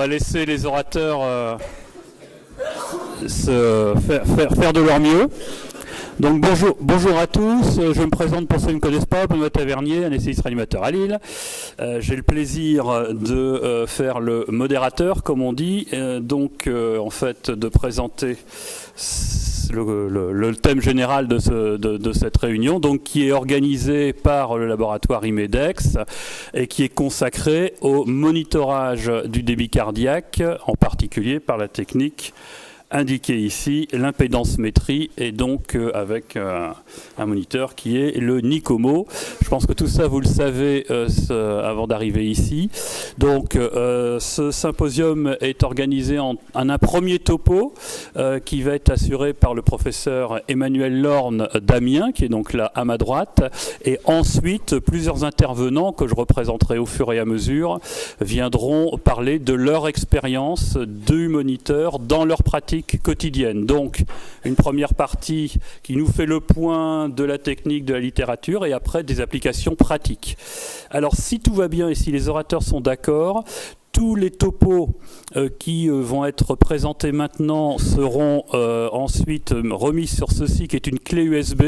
va laisser les orateurs faire de leur mieux. Donc bonjour à tous, je me présente pour ceux qui ne me connaissent pas, Benoît Tavernier, anesthésiste réanimateur à Lille. J'ai le plaisir de faire le modérateur, comme on dit, en fait de présenter le thème général de cette réunion, donc qui est organisé par le laboratoire IMEDEX et qui est consacré au monitorage du débit cardiaque, en particulier par la technique indiqué ici, l'impédance-métrie, et donc avec un moniteur qui est le NICOMO. Je pense que tout ça, vous le savez avant d'arriver ici. Donc, ce symposium est organisé en un premier topo qui va être assuré par le professeur Emmanuel Lorne d'Amiens, qui est donc là à ma droite, et ensuite, plusieurs intervenants que je représenterai au fur et à mesure viendront parler de leur expérience du moniteur dans leur pratique quotidienne. Donc, une première partie qui nous fait le point de la technique, de la littérature, et après des applications pratiques. Alors, si tout va bien et si les orateurs sont d'accord, tous les topos qui vont être présentés maintenant seront ensuite remis sur ceci, qui est une clé USB.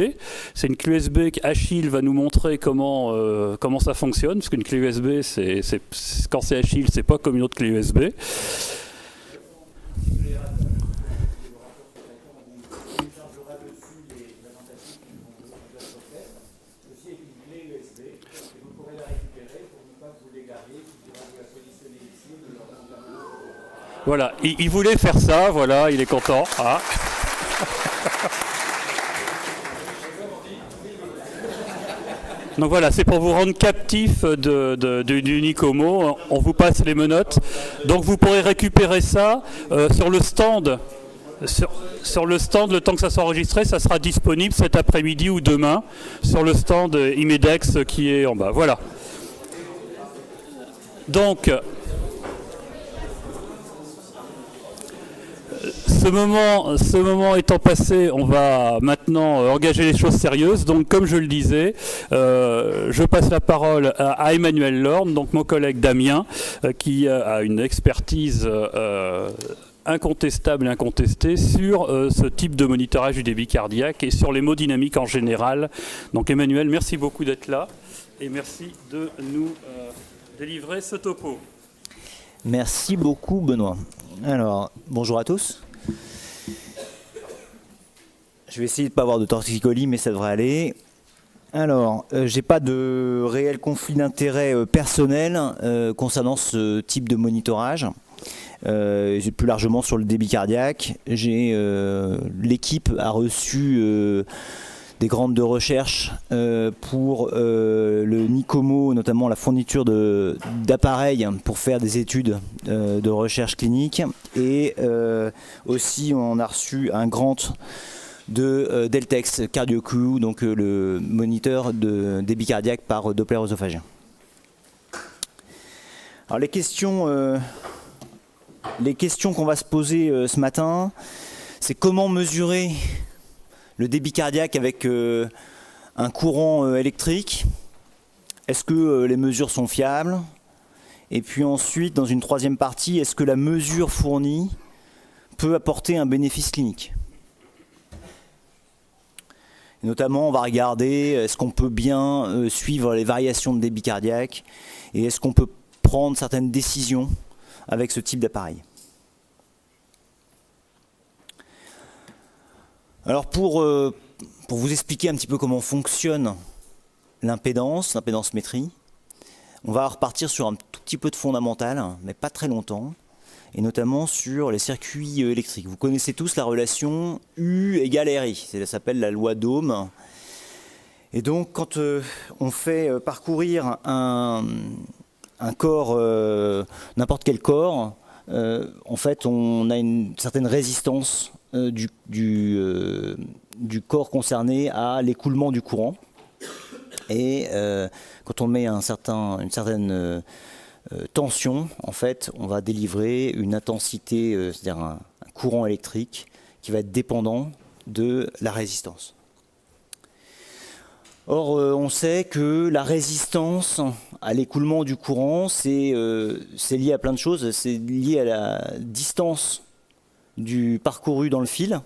C'est une clé USB qu'Achille va nous montrer comment ça fonctionne, parce qu'une clé USB, quand c'est Achille, c'est pas comme une autre clé USB. Voilà, il voulait faire ça, voilà, il est content. Ah. Donc voilà, c'est pour vous rendre captif du NICOMO. On vous passe les menottes. Donc vous pourrez récupérer ça sur le stand. Sur le stand, le temps que ça soit enregistré, ça sera disponible cet après-midi ou demain sur le stand IMEDEX qui est en bas. Voilà. Donc, ce moment étant passé, on va maintenant engager les choses sérieuses. Donc, comme je le disais, je passe la parole à Emmanuel Lorne, donc mon collègue d'Amiens, qui a une expertise incontestable et incontestée sur ce type de monitorage du débit cardiaque et sur l'hémodynamique en général. Donc, Emmanuel, merci beaucoup d'être là et merci de nous délivrer ce topo. Merci beaucoup, Benoît. Alors, bonjour à tous. Je vais essayer de ne pas avoir de torticolis, mais ça devrait aller. Alors, j'ai pas de réel conflit d'intérêt personnel concernant ce type de monitorage. Plus largement sur le débit cardiaque. L'équipe a reçu des grandes de recherche pour le NICOMO, notamment la fourniture d'appareils pour faire des études de recherche clinique. Et aussi, on a reçu un grant de Deltex CardioQ, donc le moniteur de débit cardiaque par Doppler œsophagien. Alors les questions qu'on va se poser ce matin, c'est comment mesurer le débit cardiaque avec un courant électrique. Est-ce que les mesures sont fiables? Et puis ensuite, dans une troisième partie, est-ce que la mesure fournie peut apporter un bénéfice clinique? Et notamment, on va regarder est-ce qu'on peut bien suivre les variations de débit cardiaque et est-ce qu'on peut prendre certaines décisions avec ce type d'appareil. Alors pour vous expliquer un petit peu comment fonctionne l'impédance-métrie, on va repartir sur un tout petit peu de fondamental, mais pas très longtemps, et notamment sur les circuits électriques. Vous connaissez tous la relation U égale RI, ça s'appelle la loi d'Ohm. Et donc quand on fait parcourir un corps, n'importe quel corps, en fait on a une certaine résistance du corps concerné à l'écoulement du courant. Et quand on met une certaine tension, en fait, on va délivrer une intensité, c'est-à-dire un courant électrique qui va être dépendant de la résistance. Or, on sait que la résistance à l'écoulement du courant, c'est lié à plein de choses. C'est lié à la distance du parcouru dans le fil,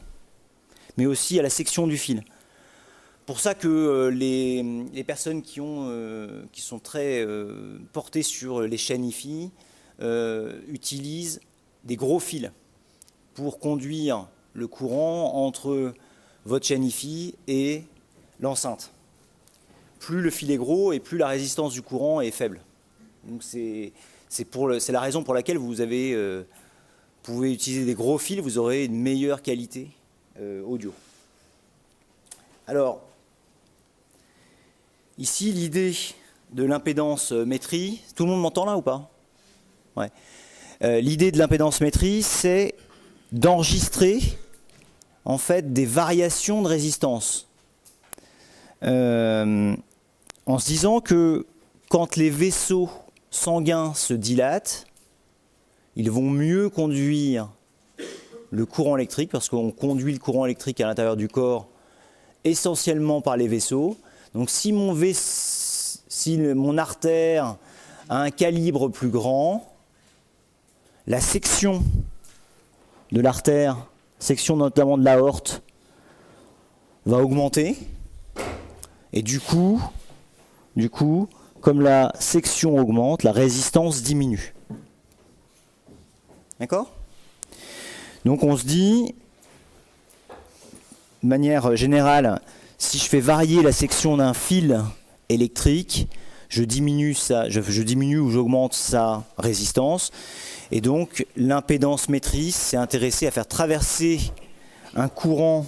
mais aussi à la section du fil. Pour ça que les personnes qui sont très portées sur les chaînes Hi-Fi utilisent des gros fils pour conduire le courant entre votre chaîne Hi-Fi et l'enceinte. Plus le fil est gros et plus la résistance du courant est faible. Donc c'est la raison pour laquelle vous pouvez utiliser des gros fils, vous aurez une meilleure qualité audio. Alors, ici, l'idée de l'impédance métrie, tout le monde m'entend là ou pas? Ouais. L'idée de l'impédance métrie, c'est d'enregistrer en fait des variations de résistance. En se disant que quand les vaisseaux sanguins se dilatent, ils vont mieux conduire le courant électrique, parce qu'on conduit le courant électrique à l'intérieur du corps essentiellement par les vaisseaux. Donc si mon artère a un calibre plus grand, la section de l'artère, section notamment de l'aorte, va augmenter. Et du coup, comme la section augmente, la résistance diminue. D'accord ? Donc on se dit, de manière générale, si je fais varier la section d'un fil électrique, je diminue ou j'augmente sa résistance. Et donc l'impédance métrice s'est intéressée à faire traverser un courant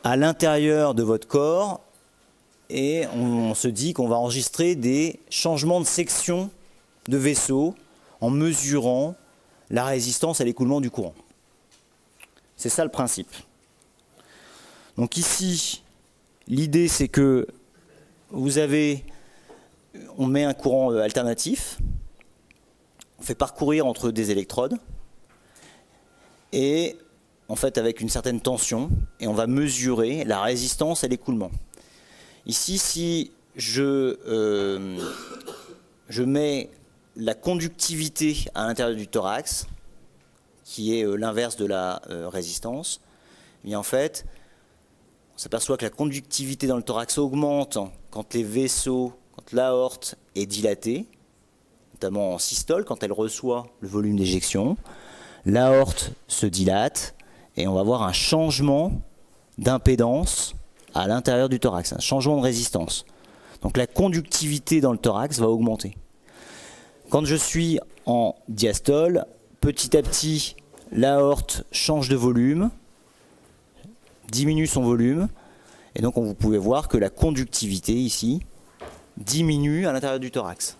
à l'intérieur de votre corps. Et on se dit qu'on va enregistrer des changements de section de vaisseau en mesurant la résistance à l'écoulement du courant. C'est ça le principe. Donc ici, l'idée c'est que on met un courant alternatif, on fait parcourir entre des électrodes, et en fait avec une certaine tension, et on va mesurer la résistance à l'écoulement. Ici, si je mets la conductivité à l'intérieur du thorax, qui est l'inverse de la résistance, eh bien en fait, on s'aperçoit que la conductivité dans le thorax augmente quand l'aorte est dilatée, notamment en systole, quand elle reçoit le volume d'éjection. L'aorte se dilate et on va avoir un changement d'impédance à l'intérieur du thorax, un changement de résistance. Donc la conductivité dans le thorax va augmenter. Quand je suis en diastole, petit à petit, l'aorte change de volume, diminue son volume, et donc vous pouvez voir que la conductivité ici diminue à l'intérieur du thorax.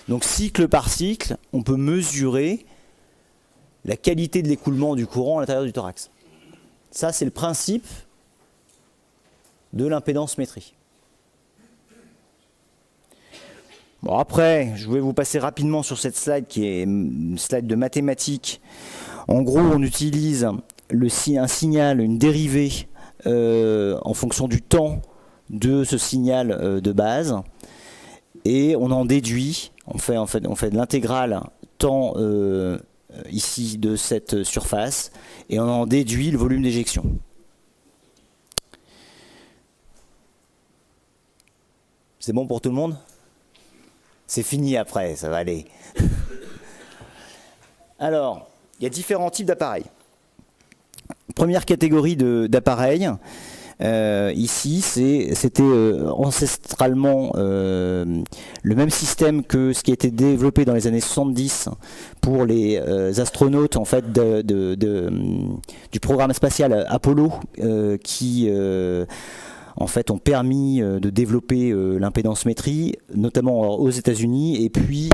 Donc cycle par cycle, on peut mesurer la qualité de l'écoulement du courant à l'intérieur du thorax. Ça, c'est le principe de l'impédance métrie. Bon, après, je vais vous passer rapidement sur cette slide qui est une slide de mathématiques. En gros, on utilise un signal, une dérivée en fonction du temps de ce signal de base, et on en déduit, on fait de l'intégrale temps ici de cette surface, et on en déduit le volume d'éjection. C'est bon pour tout le monde ? C'est fini après, ça va aller. Alors, il y a différents types d'appareils. Première catégorie d'appareils, ici, c'était ancestralement le même système que ce qui a été développé dans les années 70 pour les astronautes en fait, du programme spatial Apollo, qui en fait ont permis de développer l'impédance métrie, notamment aux États-Unis, et puis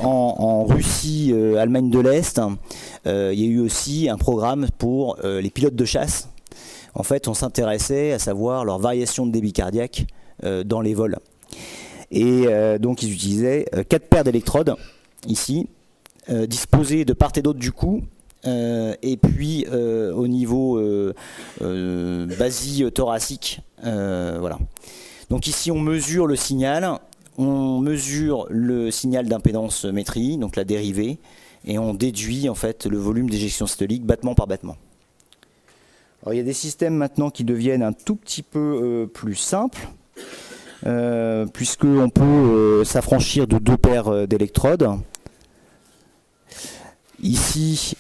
en Russie, Allemagne de l'Est, il y a eu aussi un programme pour les pilotes de chasse. En fait, on s'intéressait à savoir leur variation de débit cardiaque dans les vols. Et donc, ils utilisaient 4 paires d'électrodes, ici, disposées de part et d'autre du cou, et puis au niveau basie thoracique. Voilà. Donc ici, on mesure le signal on mesure le signal d'impédance-métrie, donc la dérivée, et on déduit en fait le volume d'éjection systolique battement par battement. Alors, il y a des systèmes maintenant qui deviennent un tout petit peu plus simples, puisqu'on peut s'affranchir de 2 paires d'électrodes. Ici,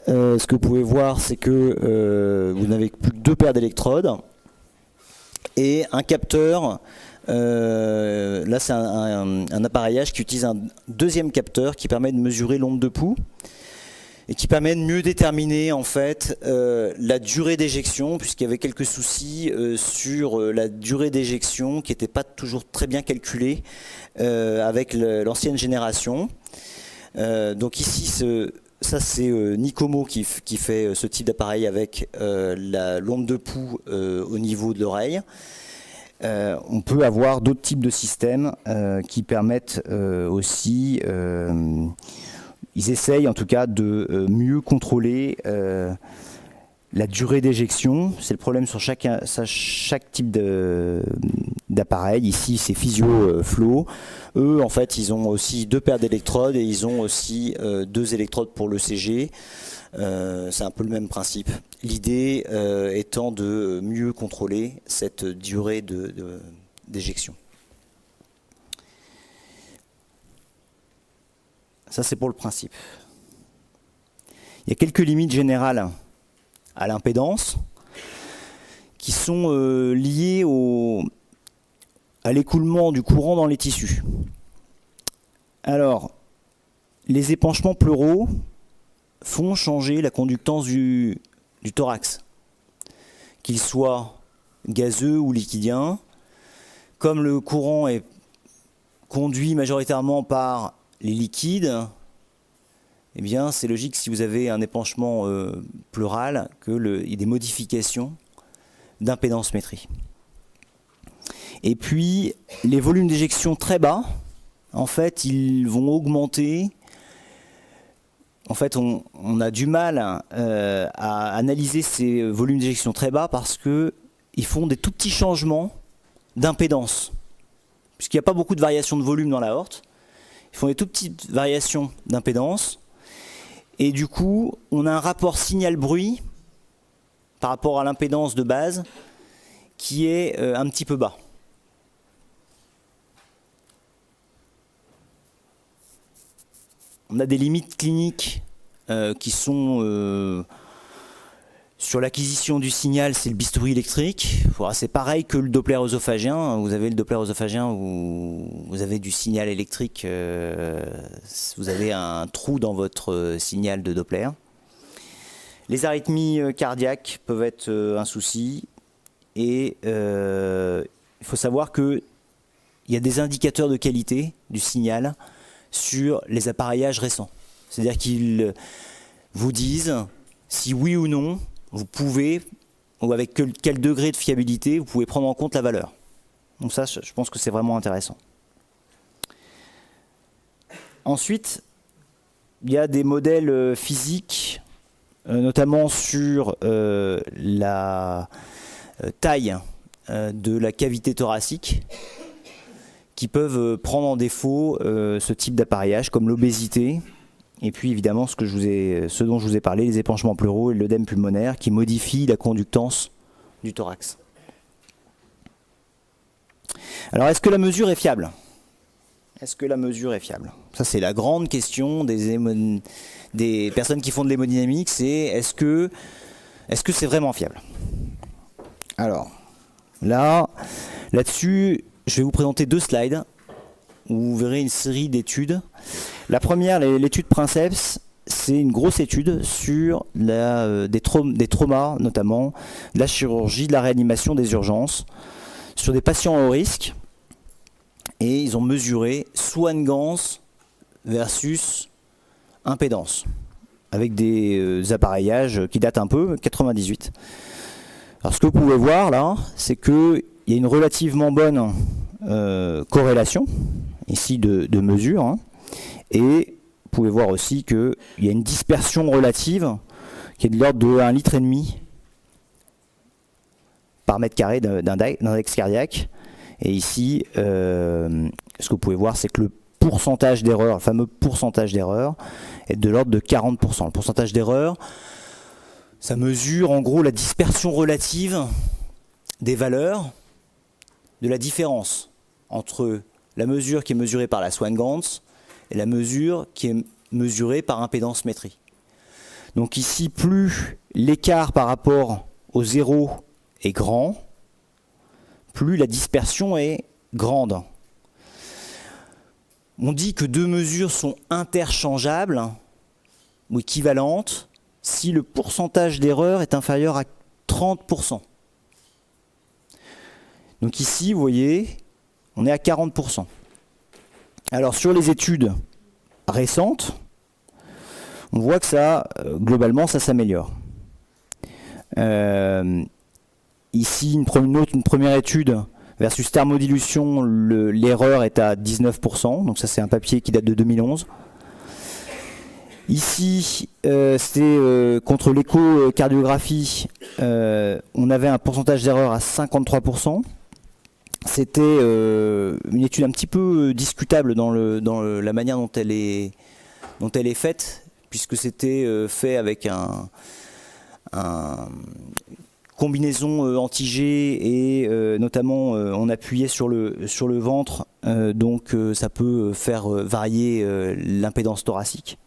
ce que vous pouvez voir, c'est que vous n'avez plus que 2 paires d'électrodes et un capteur. Là, c'est un appareillage qui utilise un deuxième capteur qui permet de mesurer l'onde de pouls et qui permet de mieux déterminer en fait la durée d'éjection, puisqu'il y avait quelques soucis sur la durée d'éjection qui n'était pas toujours très bien calculée avec l'ancienne génération. Donc ici, ça c'est Nicomo qui fait ce type d'appareil avec l'onde de pouls au niveau de l'oreille. On peut avoir d'autres types de systèmes qui permettent aussi, ils essayent en tout cas de mieux contrôler la durée d'éjection. C'est le problème sur chaque type d'appareil. Ici c'est Physio Flow. Eux en fait ils ont aussi 2 paires d'électrodes et ils ont aussi 2 électrodes pour l'ECG. C'est un peu le même principe. L'idée étant de mieux contrôler cette durée d'éjection. Ça c'est pour le principe. Il y a quelques limites générales à l'impédance qui sont liées à l'écoulement du courant dans les tissus. Alors, les épanchements pleuraux font changer la conductance du thorax, qu'il soit gazeux ou liquidien. Comme le courant est conduit majoritairement par les liquides, eh bien c'est logique si vous avez un épanchement pleural qu'il y ait des modifications d'impédance-métrie. Et puis les volumes d'éjection très bas, en fait ils vont augmenter. En fait, on a du mal à analyser ces volumes d'éjection très bas parce qu'ils font des tout petits changements d'impédance. Puisqu'il n'y a pas beaucoup de variations de volume dans l'aorte, ils font des tout petites variations d'impédance. Et du coup, on a un rapport signal-bruit par rapport à l'impédance de base qui est un petit peu bas. On a des limites cliniques qui sont sur l'acquisition du signal, c'est le bistouri électrique. C'est pareil que le Doppler œsophagien. Vous avez le Doppler œsophagien où vous avez du signal électrique, vous avez un trou dans votre signal de Doppler. Les arythmies cardiaques peuvent être un souci et il faut savoir qu'il y a des indicateurs de qualité du signal sur les appareillages récents. C'est-à-dire qu'ils vous disent si oui ou non vous pouvez, ou avec quel degré de fiabilité vous pouvez prendre en compte la valeur. Donc ça, je pense que c'est vraiment intéressant. Ensuite, il y a des modèles physiques, notamment sur la taille de la cavité thoracique, qui peuvent prendre en défaut ce type d'appareillage, comme l'obésité, et puis évidemment ce dont je vous ai parlé, les épanchements pleuraux et l'œdème pulmonaire, qui modifient la conductance du thorax. Alors, est-ce que la mesure est fiable ? Est-ce que la mesure est fiable ? Ça, c'est la grande question des personnes qui font de l'hémodynamique, c'est est-ce que c'est vraiment fiable ? Alors, là-dessus, je vais vous présenter 2 slides où vous verrez une série d'études. La première, l'étude Princeps, c'est une grosse étude sur des traumas, notamment de la chirurgie, de la réanimation, des urgences, sur des patients à haut risque. Et ils ont mesuré Swan-Ganz versus impédance, avec des appareillages qui datent un peu, 98. Alors ce que vous pouvez voir là, c'est qu'il y a une relativement bonne corrélation ici de mesure, hein, et vous pouvez voir aussi qu'il y a une dispersion relative qui est de l'ordre de 1,5 litre par mètre carré d'index cardiaque. Et ici, Ce que vous pouvez voir, c'est que le pourcentage d'erreur, le fameux pourcentage d'erreur, est de l'ordre de 40%. Le pourcentage d'erreur, ça mesure en gros la dispersion relative des valeurs de la différence entre la mesure qui est mesurée par la Swan-Ganz et la mesure qui est mesurée par impédance-métrie. Donc ici, plus l'écart par rapport au zéro est grand, plus la dispersion est grande. On dit que deux mesures sont interchangeables ou équivalentes si le pourcentage d'erreur est inférieur à 30%. Donc ici, vous voyez, on est à 40%. Alors sur les études récentes, on voit que ça, globalement, ça s'améliore. Ici, une première étude versus thermodilution, l'erreur est à 19%, donc ça c'est un papier qui date de 2011. Ici, c'était contre l'échocardiographie, on avait un pourcentage d'erreur à 53%. C'était une étude un petit peu discutable dans la manière dont elle est faite, puisque c'était fait avec combinaison anti-G et notamment on appuyait sur le ventre, donc ça peut faire varier l'impédance thoracique.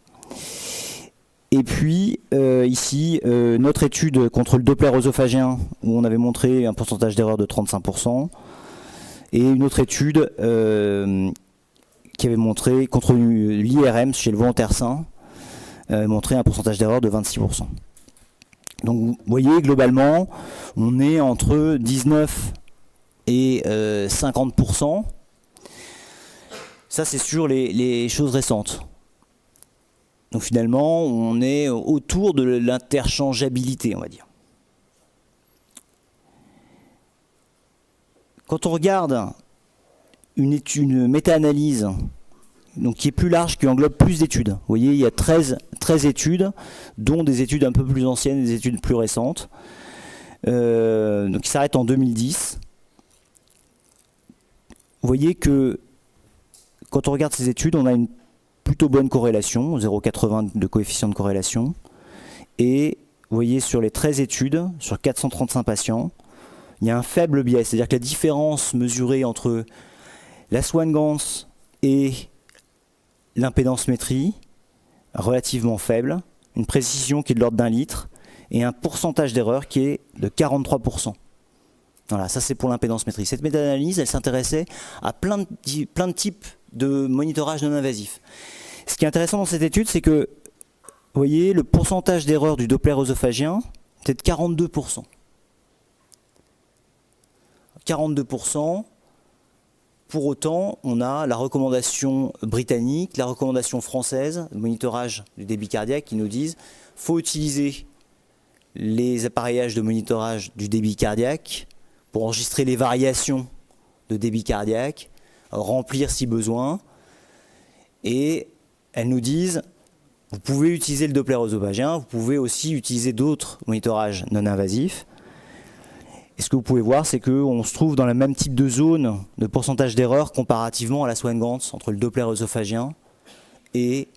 Et puis ici, notre étude contre le Doppler œsophagien, où on avait montré un pourcentage d'erreur de 35%, et une autre étude qui avait montré contre l'IRM chez le volontaire sain, montré un pourcentage d'erreur de 26%. Donc vous voyez, globalement, on est entre 19 et 50%. Ça, c'est sur les choses récentes. Donc finalement, on est autour de l'interchangeabilité, on va dire. Quand on regarde une méta-analyse donc qui est plus large, qui englobe plus d'études. Vous voyez, il y a 13 études, dont des études un peu plus anciennes, des études plus récentes. Donc qui s'arrêtent en 2010. Vous voyez que quand on regarde ces études, on a une plutôt bonne corrélation, 0,80 de coefficient de corrélation. Et vous voyez, sur les 13 études, sur 435 patients, il y a un faible biais. C'est-à-dire que la différence mesurée entre la Swan-Ganz et l'impédance-métrie, relativement faible, une précision qui est de l'ordre d'1 litre, et un pourcentage d'erreur qui est de 43%. Voilà, ça c'est pour l'impédance-métrie. Cette méta-analyse, elle s'intéressait à plein de types de monitorage non invasif. Ce qui est intéressant dans cette étude, c'est que, vous voyez, le pourcentage d'erreur du Doppler œsophagien était de 42%. 42%. Pour autant, on a la recommandation britannique, la recommandation française, le monitorage du débit cardiaque, qui nous disent qu'il faut utiliser les appareillages de monitorage du débit cardiaque pour enregistrer les variations de débit cardiaque, remplir si besoin. Et elles nous disent, vous pouvez utiliser le Doppler œsophagien, vous pouvez aussi utiliser d'autres monitorages non invasifs. Et ce que vous pouvez voir, c'est qu'on se trouve dans le même type de zone de pourcentage d'erreur comparativement à la Swan-Ganz, entre le Doppler œsophagien et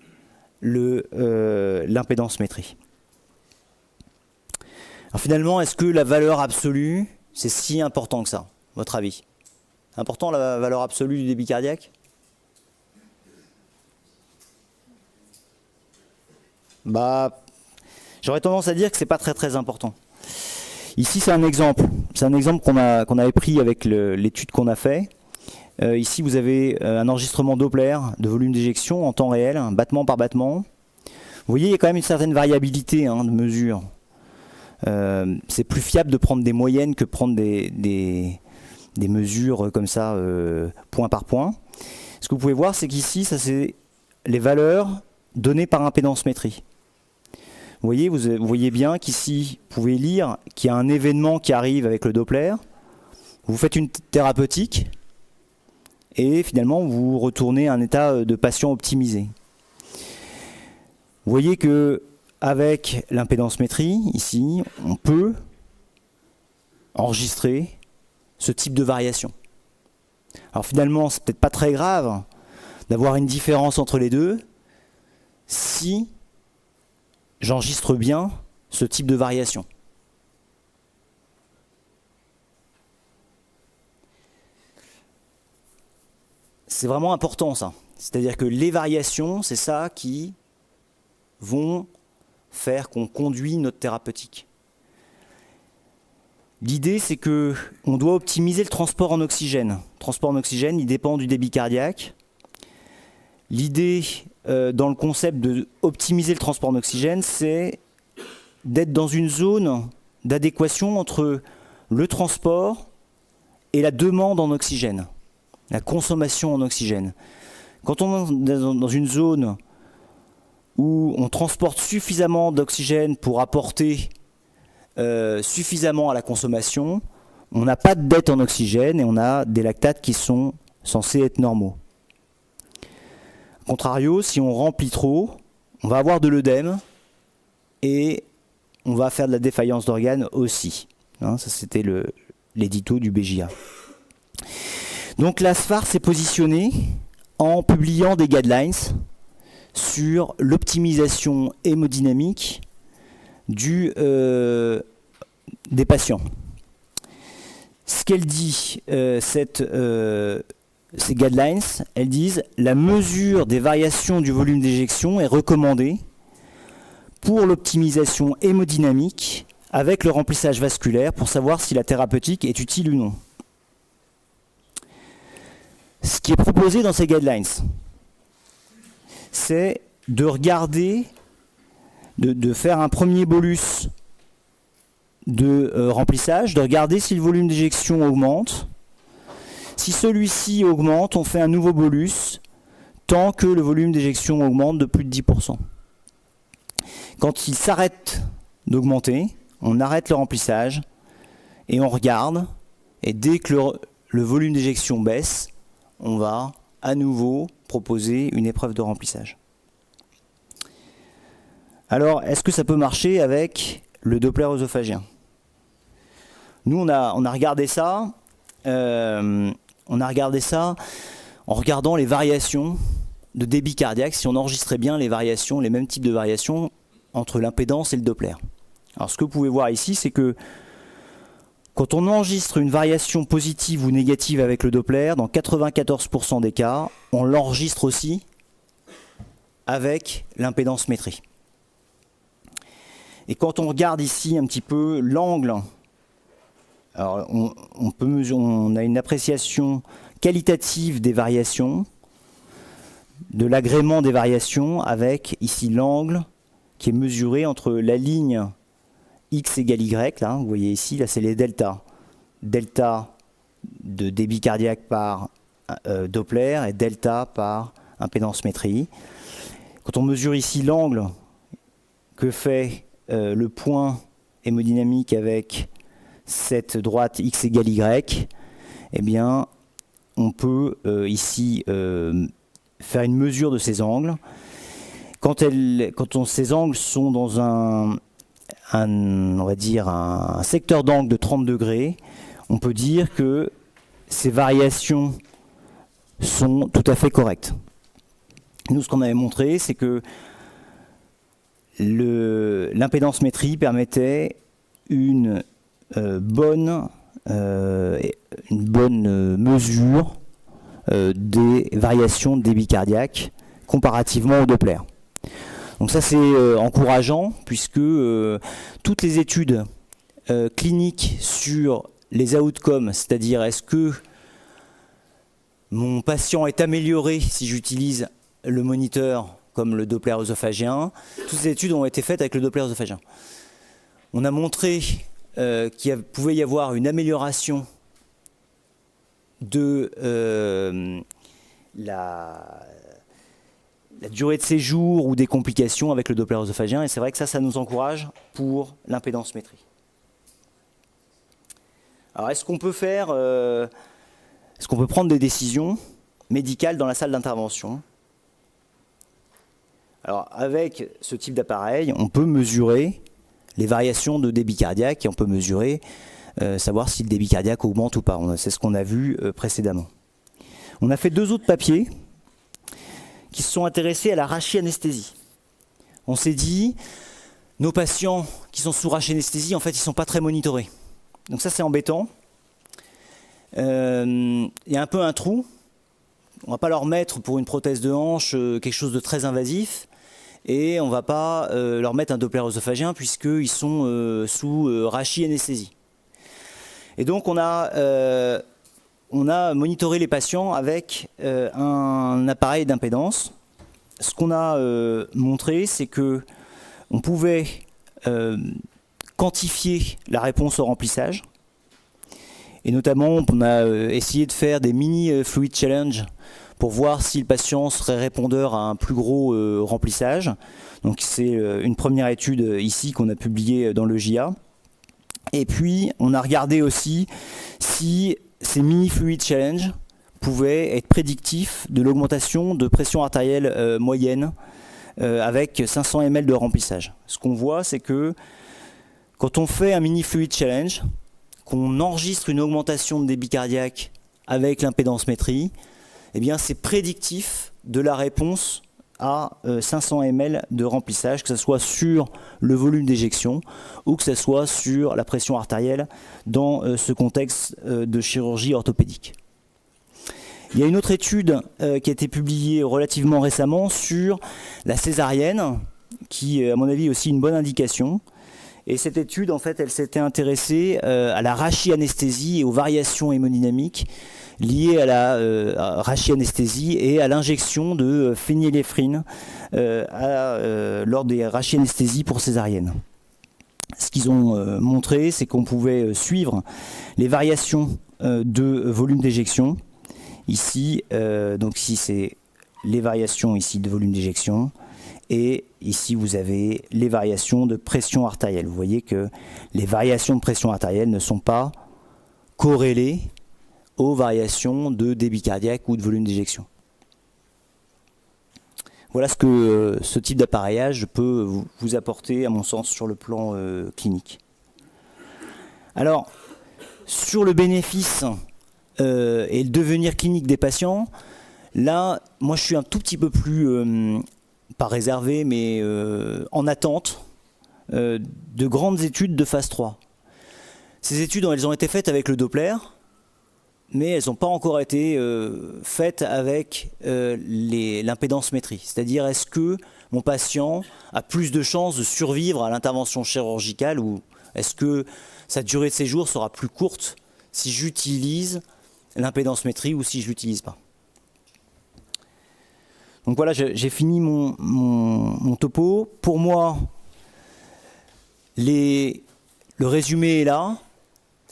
l'impédance-métrie. Alors finalement, est-ce que la valeur absolue, c'est si important que ça, à votre avis? Important la valeur absolue du débit cardiaque? Bah, j'aurais tendance à dire que c'est pas très important. Ici, c'est un exemple. C'est un exemple qu'on avait pris avec l'étude qu'on a fait. Ici, vous avez un enregistrement Doppler de volume d'éjection en temps réel, battement par battement. Vous voyez, il y a quand même une certaine variabilité de mesure. C'est plus fiable de prendre des moyennes que prendre des mesures comme ça, point par point. Ce que vous pouvez voir, c'est qu'ici, ça c'est les valeurs données par impédance-métrie. Vous voyez bien qu'ici, vous pouvez lire qu'il y a un événement qui arrive avec le Doppler. Vous faites une thérapeutique et finalement, vous retournez à un état de patient optimisé. Vous voyez qu'avec l'impédance-métrie, ici, on peut enregistrer ce type de variation. Alors finalement, c'est peut-être pas très grave d'avoir une différence entre les deux si j'enregistre bien ce type de variation. C'est vraiment important ça. C'est-à-dire que les variations, c'est ça qui vont faire qu'on conduit notre thérapeutique. L'idée, c'est qu'on doit optimiser le transport en oxygène. Le transport en oxygène, il dépend du débit cardiaque. L'idée, dans le concept d'optimiser le transport en oxygène, c'est d'être dans une zone d'adéquation entre le transport et la demande en oxygène, la consommation en oxygène. Quand on est dans une zone où on transporte suffisamment d'oxygène pour apporter suffisamment à la consommation, on n'a pas de dette en oxygène et on a des lactates qui sont censés être normaux. A contrario, si on remplit trop, on va avoir de l'œdème et on va faire de la défaillance d'organes aussi. Ça, c'était l'édito du BJA. Donc la SFAR s'est positionnée en publiant des guidelines sur l'optimisation hémodynamique des patients. Ce qu'elle dit, ces guidelines, elles disent la mesure des variations du volume d'éjection est recommandée pour l'optimisation hémodynamique avec le remplissage vasculaire pour savoir si la thérapeutique est utile ou non. Ce qui est proposé dans ces guidelines, c'est de regarder, de faire un premier bolus de remplissage, de regarder si le volume d'éjection augmente. Si celui-ci augmente, on fait un nouveau bolus tant que le volume d'éjection augmente de plus de 10%. Quand il s'arrête d'augmenter, on arrête le remplissage et on regarde. Et dès que le volume d'éjection baisse, on va à nouveau proposer une épreuve de remplissage. Alors, est-ce que ça peut marcher avec le Doppler œsophagien? Nous, on a regardé ça. En regardant les variations de débit cardiaque, si on enregistrait bien les variations, les mêmes types de variations entre l'impédance et le Doppler. Alors, ce que vous pouvez voir ici, c'est que quand on enregistre une variation positive ou négative avec le Doppler, dans 94% des cas, on l'enregistre aussi avec l'impédance-métrie. Et quand on regarde ici un petit peu l'angle, alors on a une appréciation qualitative des variations, de l'agrément des variations, avec ici l'angle qui est mesuré entre la ligne X égale Y, là, vous voyez ici, là c'est les deltas. Delta de débit cardiaque par Doppler et delta par impédance-métrie. Quand on mesure ici l'angle que fait le point hémodynamique avec cette droite X égale Y, eh bien, on peut ici faire une mesure de ces angles. Quand ces angles sont dans on va dire un secteur d'angle de 30 degrés, on peut dire que ces variations sont tout à fait correctes. Nous, ce qu'on avait montré, c'est que l'impédance-métrie permettait une bonne mesure des variations de débit cardiaque comparativement au Doppler. Donc ça c'est encourageant puisque toutes les études cliniques sur les outcomes, c'est-à-dire est-ce que mon patient est amélioré si j'utilise le moniteur comme le Doppler œsophagien, toutes ces études ont été faites avec le Doppler œsophagien. On a montré qu'il pouvait y avoir une amélioration de la durée de séjour ou des complications avec le Doppler œsophagien, et c'est vrai que ça nous encourage pour l'impédance-métrie. Alors est-ce qu'on peut prendre des décisions médicales dans la salle d'intervention? Alors avec ce type d'appareil, on peut mesurer les variations de débit cardiaque et on peut mesurer, savoir si le débit cardiaque augmente ou pas. C'est ce qu'on a vu précédemment. On a fait 2 autres papiers qui se sont intéressés à la rachianesthésie. On s'est dit, nos patients qui sont sous rachianesthésie, en fait, ils ne sont pas très monitorés. Donc ça, c'est embêtant. Il y a un peu un trou. On ne va pas leur mettre pour une prothèse de hanche quelque chose de très invasif. Et on ne va pas leur mettre un Doppler œsophagien puisqu'ils sont sous rachianesthésie. Et donc on a monitoré les patients avec un appareil d'impédance. Ce qu'on a montré, c'est que on pouvait quantifier la réponse au remplissage. Et notamment, on a essayé de faire des mini fluid challenge pour voir si le patient serait répondeur à un plus gros remplissage. Donc c'est une première étude ici qu'on a publiée dans le JA. Et puis, on a regardé aussi si ces mini fluid challenge pouvaient être prédictifs de l'augmentation de pression artérielle moyenne avec 500 ml de remplissage. Ce qu'on voit, c'est que quand on fait un mini fluid challenge, qu'on enregistre une augmentation de débit cardiaque avec l'impédancemétrie, eh bien c'est prédictif de la réponse à 500 ml de remplissage, que ce soit sur le volume d'éjection ou que ce soit sur la pression artérielle dans ce contexte de chirurgie orthopédique. Il y a une autre étude qui a été publiée relativement récemment sur la césarienne, qui est à mon avis aussi une bonne indication. Et cette étude, en fait, elle s'était intéressée à la rachianesthésie et aux variations hémodynamiques liées à la rachianesthésie et à l'injection de phényléphrine lors des rachianesthésies pour césarienne. Ce qu'ils ont montré, c'est qu'on pouvait suivre les variations de volume d'éjection. Ici, donc ici c'est les variations ici de volume d'éjection. Et ici, vous avez les variations de pression artérielle. Vous voyez que les variations de pression artérielle ne sont pas corrélées aux variations de débit cardiaque ou de volume d'éjection. Voilà ce que ce type d'appareillage peut vous apporter, à mon sens, sur le plan clinique. Alors, sur le bénéfice et le devenir clinique des patients, là, moi, je suis un tout petit peu plus... pas réservé, mais en attente de grandes études de phase 3. Ces études, elles ont été faites avec le Doppler, mais elles n'ont pas encore été faites avec l'impédancemétrie. C'est-à-dire, est-ce que mon patient a plus de chances de survivre à l'intervention chirurgicale ou est-ce que sa durée de séjour sera plus courte si j'utilise l'impédancemétrie ou si je ne l'utilise pas? Donc voilà, j'ai fini mon topo. Pour moi, le résumé est là.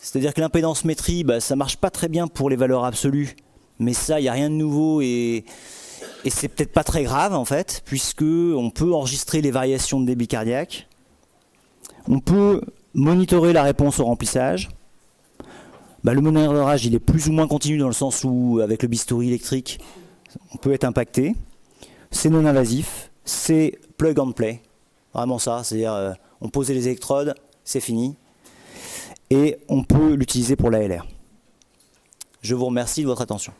C'est-à-dire que l'impédancemétrie, ça ne marche pas très bien pour les valeurs absolues. Mais ça, il n'y a rien de nouveau et c'est peut-être pas très grave en fait, puisqu'on peut enregistrer les variations de débit cardiaque. On peut monitorer la réponse au remplissage. Le monitorage, il est plus ou moins continu dans le sens où, avec le bistouri électrique, on peut être impacté. C'est non invasif, c'est plug and play, vraiment ça, c'est-à-dire on pose les électrodes, c'est fini, et on peut l'utiliser pour l'ALR. Je vous remercie de votre attention.